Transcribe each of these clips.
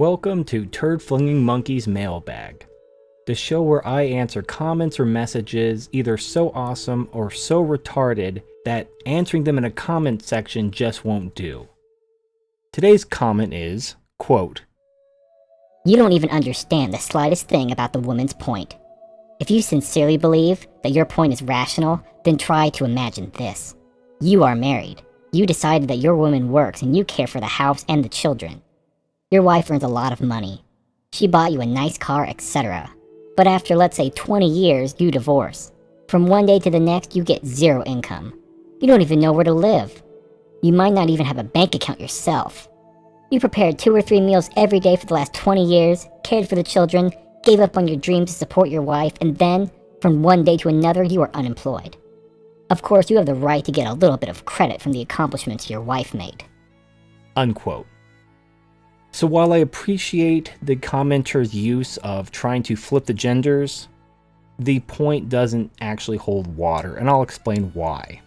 Welcome to Turd Flinging Monkey's Mailbag, the show where I answer comments or messages either so awesome or so retarded that answering them in a comment section just won't do. Today's comment is, quote, "You don't even understand the slightest thing about the woman's point. If you sincerely believe that your point is rational, then try to imagine this. You are married. You decided that your woman works and you care for the house and the children. Your wife earns a lot of money. She bought you a nice car, etc. But after, let's say, 20 years, you divorce. From one day to the next, you get zero income. You don't even know where to live. You might not even have a bank account yourself. You prepared 2 or 3 meals every day for the last 20 years, cared for the children, gave up on your dreams to support your wife, and then, from one day to another, you are unemployed. Of course, you have the right to get a little bit of credit from the accomplishments your wife made." Unquote. So while I appreciate the commenter's use of trying to flip the genders, the point doesn't actually hold water, and I'll explain why.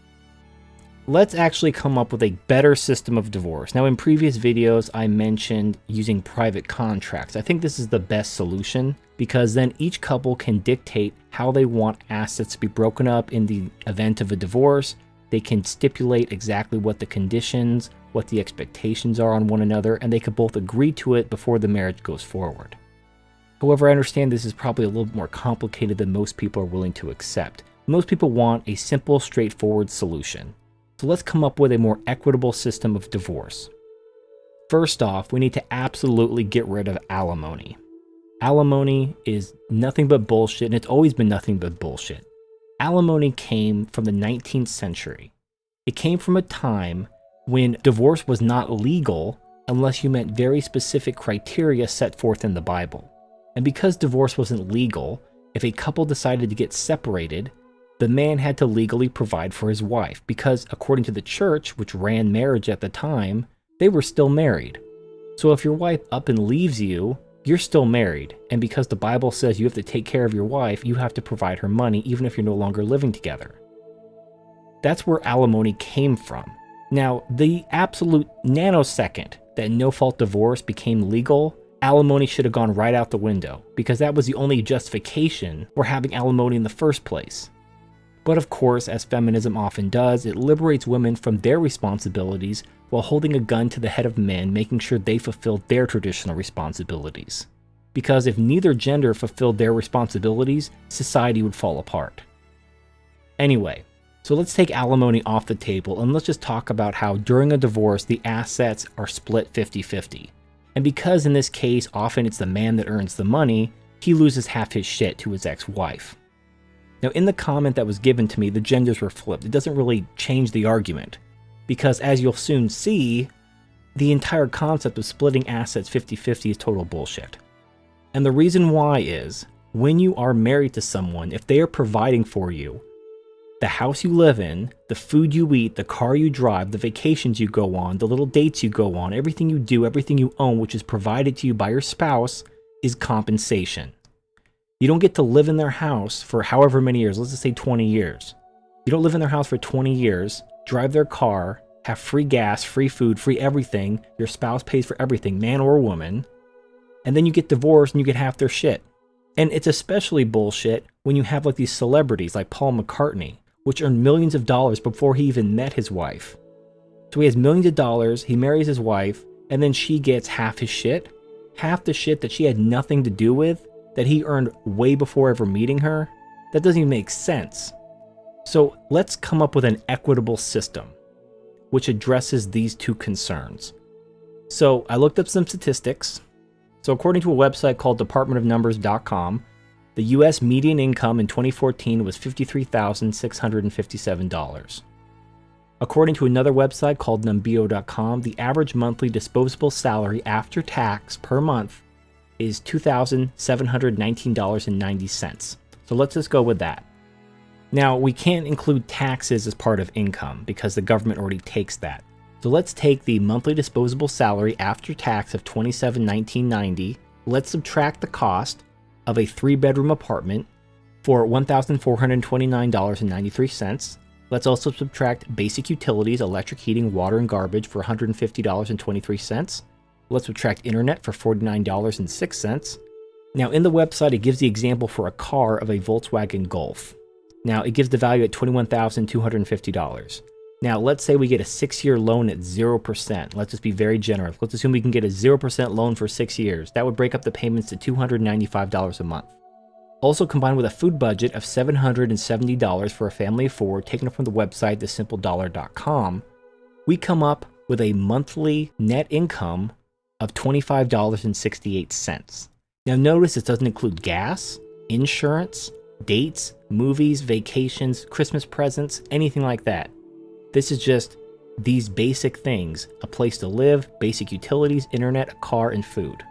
Let's actually come up with a better system of divorce. Now, in previous videos, I mentioned using private contracts. I think this is the best solution because then each couple can dictate how they want assets to be broken up in the event of a divorce. They can stipulate exactly what the conditions, what the expectations are on one another, and they could both agree to it before the marriage goes forward. However, I understand this is probably a little bit more complicated than most people are willing to accept. Most people want a simple, straightforward solution. So let's come up with a more equitable system of divorce. First off, we need to absolutely get rid of alimony. Alimony is nothing but bullshit, and it's always been nothing but bullshit. Alimony came from the 19th century. It came from a time when divorce was not legal unless you met very specific criteria set forth in the Bible. And because divorce wasn't legal, if a couple decided to get separated, the man had to legally provide for his wife because, according to the church, which ran marriage at the time, they were still married. So if your wife up and leaves you, you're still married, and because the Bible says you have to take care of your wife, you have to provide her money even if you're no longer living together. That's where alimony came from. Now, the absolute nanosecond that no-fault divorce became legal, alimony should have gone right out the window, because that was the only justification for having alimony in the first place. But of course, as feminism often does, it liberates women from their responsibilities while holding a gun to the head of men, making sure they fulfill their traditional responsibilities. Because if neither gender fulfilled their responsibilities, society would fall apart. Anyway, so let's take alimony off the table and let's just talk about how during a divorce the assets are split 50-50. And because in this case often it's the man that earns the money, he loses half his shit to his ex-wife. Now in the comment that was given to me, the genders were flipped. It doesn't really change the argument, because as you'll soon see, the entire concept of splitting assets 50-50 is total bullshit. And the reason why is, when you are married to someone, if they are providing for you, the house you live in, the food you eat, the car you drive, the vacations you go on, the little dates you go on, everything you do, everything you own, which is provided to you by your spouse, is compensation. You don't get to live in their house for however many years, let's just say 20 years. You don't live in their house for 20 years, drive their car, have free gas, free food, free everything, your spouse pays for everything, man or woman, and then you get divorced and you get half their shit. And it's especially bullshit when you have like these celebrities like Paul McCartney, which earned millions of dollars before he even met his wife. So he has millions of dollars, he marries his wife, and then she gets half his shit, half the shit that she had nothing to do with, that he earned way before ever meeting her. That doesn't even make sense. So let's come up with an equitable system which addresses these two concerns. So I looked up some statistics. So according to a website called departmentofnumbers.com, the US median income in 2014 was $53,657. According to another website called numbeo.com, the average monthly disposable salary after tax per month is $2,719.90. So let's just go with that. Now, we can't include taxes as part of income because the government already takes that. So let's take the monthly disposable salary after tax of $2,719.90. Let's subtract the cost of a 3-bedroom apartment for $1,429.93. Let's also subtract basic utilities, electric, heating, water, and garbage for $150.23. Let's subtract internet for $49.06. Now in the website, it gives the example for a car of a Volkswagen Golf. Now it gives the value at $21,250. Now let's say we get a 6-year loan at 0%. Let's just be very generous. Let's assume we can get a 0% loan for 6 years. That would break up the payments to $295 a month. Also combined with a food budget of $770 for a family of 4, taken from the website thesimpledollar.com, we come up with a monthly net income of $25.68. Now notice this doesn't include gas, insurance, dates, movies, vacations, Christmas presents, anything like that. This is just these basic things: a place to live, basic utilities, internet, a car, and food.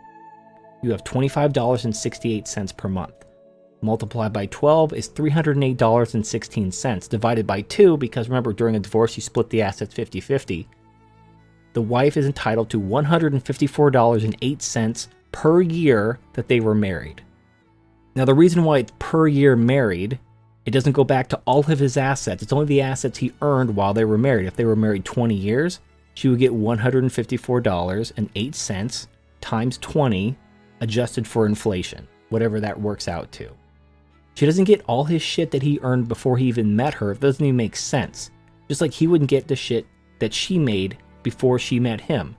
You have $25.68 per month. Multiplied by 12 is $308.16. Divided by 2, because remember, during a divorce, you split the assets 50-50. The wife is entitled to $154.08 per year that they were married. Now, the reason why it's per year married, it doesn't go back to all of his assets. It's only the assets he earned while they were married. If they were married 20 years, she would get $154.08 times 20, adjusted for inflation, whatever that works out to. She doesn't get all his shit that he earned before he even met her. It doesn't even make sense. Just like he wouldn't get the shit that she made before she met him.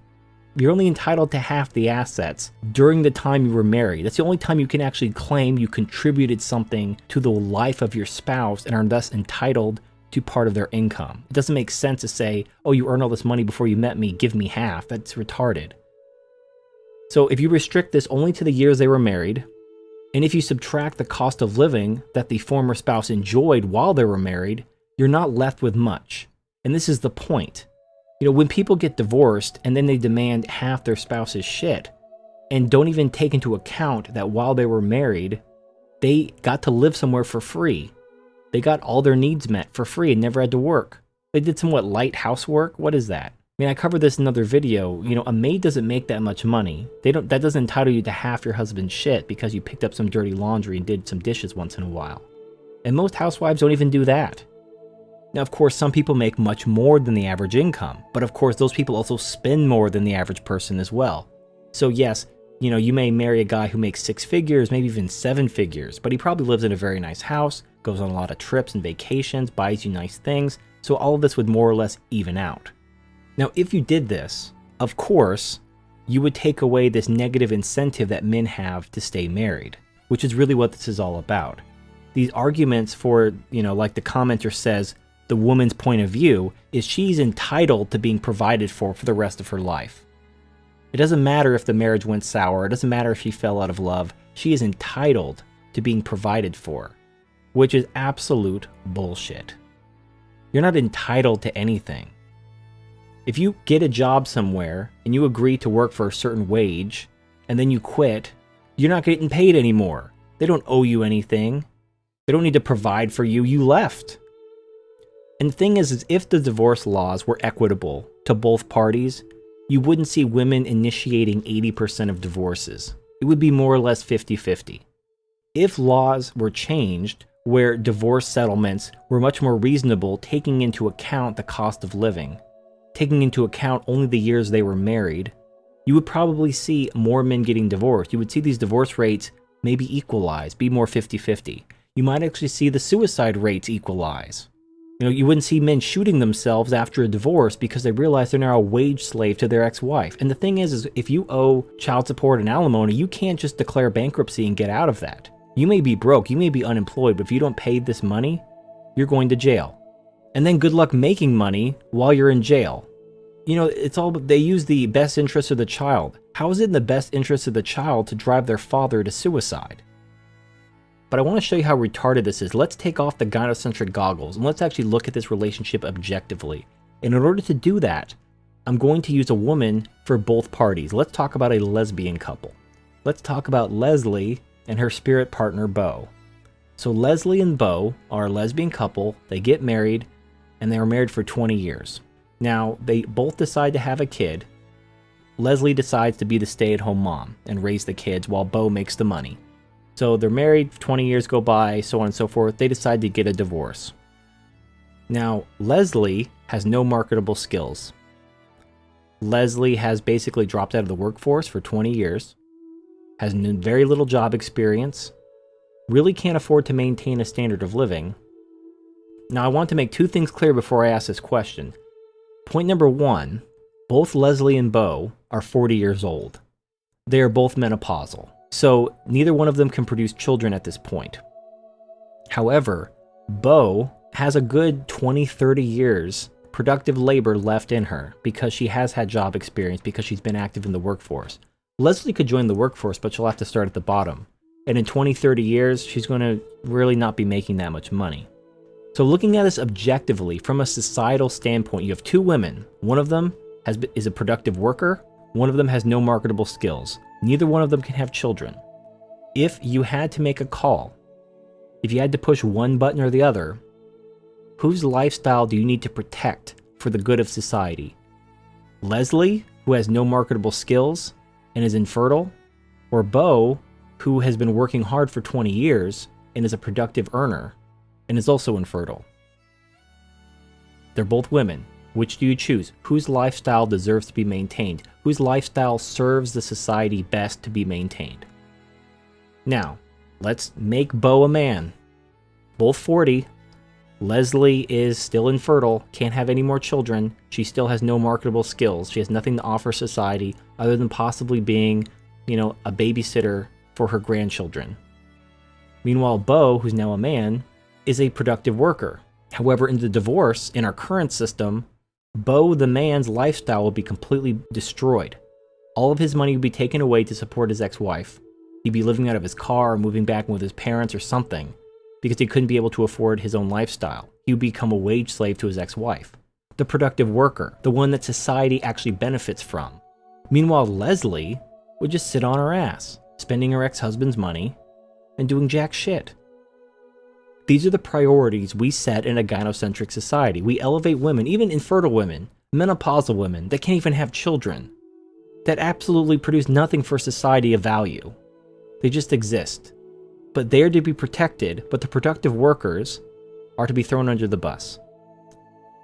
You're only entitled to half the assets during the time you were married. That's the only time you can actually claim you contributed something to the life of your spouse and are thus entitled to part of their income. It doesn't make sense to say, oh, you earned all this money before you met me, give me half. That's retarded. So if you restrict this only to the years they were married, and if you subtract the cost of living that the former spouse enjoyed while they were married, you're not left with much. And this is the point. You know, when people get divorced and then they demand half their spouse's shit and don't even take into account that while they were married, they got to live somewhere for free. They got all their needs met for free and never had to work. They did some light housework. What is that? I mean, I covered this in another video. You know, a maid doesn't make that much money. That doesn't entitle you to half your husband's shit because you picked up some dirty laundry and did some dishes once in a while. And most housewives don't even do that. Now, of course, some people make much more than the average income, but of course, those people also spend more than the average person as well. So yes, you know, you may marry a guy who makes 6 figures, maybe even 7 figures, but he probably lives in a very nice house, goes on a lot of trips and vacations, buys you nice things, so all of this would more or less even out. Now, if you did this, of course, you would take away this negative incentive that men have to stay married, which is really what this is all about. These arguments for, you know, like the commenter says, the woman's point of view is she's entitled to being provided for the rest of her life. It doesn't matter if the marriage went sour. It doesn't matter if she fell out of love. She is entitled to being provided for, which is absolute bullshit. You're not entitled to anything. If you get a job somewhere and you agree to work for a certain wage and then you quit, you're not getting paid anymore. They don't owe you anything. They don't need to provide for you. You left. And the thing is if the divorce laws were equitable to both parties, you wouldn't see women initiating 80% of divorces. It would be more or less 50-50. If laws were changed where divorce settlements were much more reasonable, taking into account the cost of living, taking into account only the years they were married, you would probably see more men getting divorced. You would see these divorce rates maybe equalize, be more 50-50. You might actually see the suicide rates equalize. You know, you wouldn't see men shooting themselves after a divorce because they realize they're now a wage slave to their ex-wife. And the thing is if you owe child support and alimony, you can't just declare bankruptcy and get out of that. You may be broke, you may be unemployed, but if you don't pay this money, you're going to jail. And then good luck making money while you're in jail. You know, they use the best interest of the child. How is it in the best interest of the child to drive their father to suicide? But I want to show you how retarded this is. Let's take off the gynocentric goggles and let's actually look at this relationship objectively. And in order to do that, I'm going to use a woman for both parties. Let's talk about a lesbian couple. Let's talk about Leslie and her spirit partner, Beau. So Leslie and Beau are a lesbian couple. They get married and they were married for 20 years. Now, they both decide to have a kid. Leslie decides to be the stay-at-home mom and raise the kids while Beau makes the money. So they're married, 20 years go by, so on and so forth. They decide to get a divorce. Now, Leslie has no marketable skills. Leslie has basically dropped out of the workforce for 20 years, has very little job experience, really can't afford to maintain a standard of living. Now, I want to make two things clear before I ask this question. Point number one, both Leslie and Bo are 40 years old. They are both menopausal, so neither one of them can produce children at this point. However, Bo has a good 20-30 years productive labor left in her because she has had job experience, because she's been active in the workforce. Leslie could join the workforce, but she'll have to start at the bottom. And in 20-30 years, she's going to really not be making that much money. So looking at this objectively, from a societal standpoint, you have two women. One of them is a productive worker. One of them has no marketable skills. Neither one of them can have children. If you had to make a call, if you had to push one button or the other, whose lifestyle do you need to protect for the good of society? Leslie, who has no marketable skills and is infertile, or Bo, who has been working hard for 20 years and is a productive earner and is also infertile? They're both women. Which do you choose? Whose lifestyle deserves to be maintained? Whose lifestyle serves the society best to be maintained? Now, let's make Bo a man. Both 40. Leslie is still infertile, can't have any more children. She still has no marketable skills. She has nothing to offer society other than possibly being, a babysitter for her grandchildren. Meanwhile, Bo, who's now a man, is a productive worker. However, in the divorce, in our current system, Bo, the man's lifestyle will be completely destroyed. All of his money will be taken away to support his ex-wife. He'd be living out of his car or moving back in with his parents or something, because he couldn't be able to afford his own lifestyle. He would become a wage slave to his ex-wife. The productive worker, the one that society actually benefits from. Meanwhile, Leslie would just sit on her ass, spending her ex-husband's money and doing jack shit. These are the priorities we set in a gynocentric society. We elevate women, even infertile women, menopausal women that can't even have children, that absolutely produce nothing for society of value. They just exist. But they're to be protected, but the productive workers are to be thrown under the bus.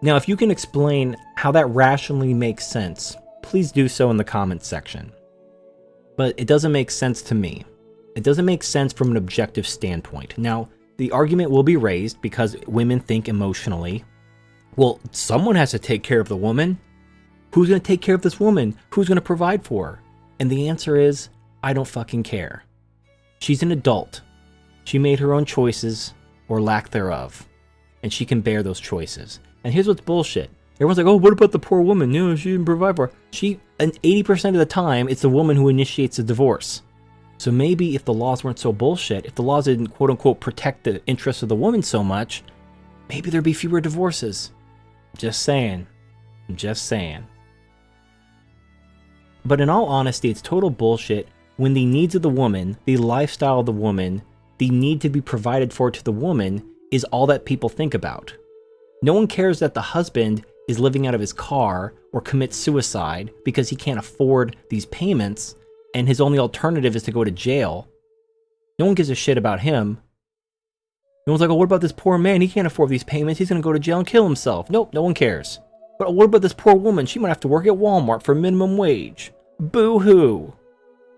Now, if you can explain how that rationally makes sense, please do so in the comments section. But it doesn't make sense to me. It doesn't make sense from an objective standpoint. Now, the argument will be raised because women think emotionally. Well, someone has to take care of the woman. Who's going to take care of this woman? Who's going to provide for her? And the answer is, I don't fucking care. She's an adult. She made her own choices, or lack thereof, and she can bear those choices. And here's what's bullshit. Everyone's like, oh, what about the poor woman? No, she didn't provide for her. And 80% of the time, it's the woman who initiates the divorce. So maybe if the laws weren't so bullshit, if the laws didn't quote-unquote protect the interests of the woman so much, maybe there'd be fewer divorces. Just saying. Just saying. But in all honesty, it's total bullshit when the needs of the woman, the lifestyle of the woman, the need to be provided for to the woman is all that people think about. No one cares that the husband is living out of his car or commits suicide because he can't afford these payments and his only alternative is to go to jail. No one gives a shit about him. No one's like, oh, what about this poor man? He can't afford these payments. He's going to go to jail and kill himself. Nope, no one cares. But what about this poor woman? She might have to work at Walmart for minimum wage. Boo-hoo.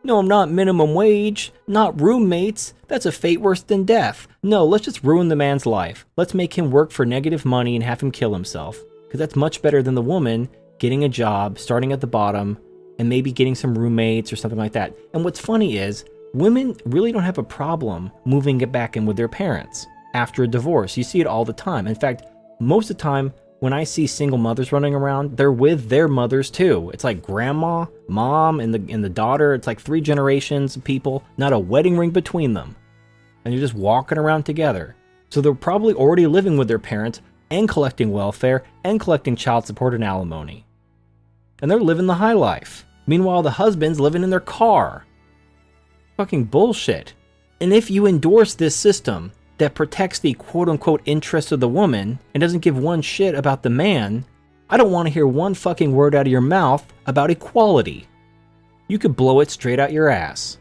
No, not minimum wage. Not roommates. That's a fate worse than death. No, let's just ruin the man's life. Let's make him work for negative money and have him kill himself. Because that's much better than the woman getting a job, starting at the bottom, and maybe getting some roommates or something like that. And what's funny is, women really don't have a problem moving it back in with their parents after a divorce. You see it all the time. In fact, most of the time, when I see single mothers running around, they're with their mothers too. It's like grandma, mom, and the daughter. It's like 3 generations of people, not a wedding ring between them. And they're just walking around together. So they're probably already living with their parents and collecting welfare and collecting child support and alimony. And they're living the high life. Meanwhile, the husband's living in their car. Fucking bullshit. And if you endorse this system that protects the quote-unquote interests of the woman and doesn't give one shit about the man, I don't want to hear one fucking word out of your mouth about equality. You could blow it straight out your ass.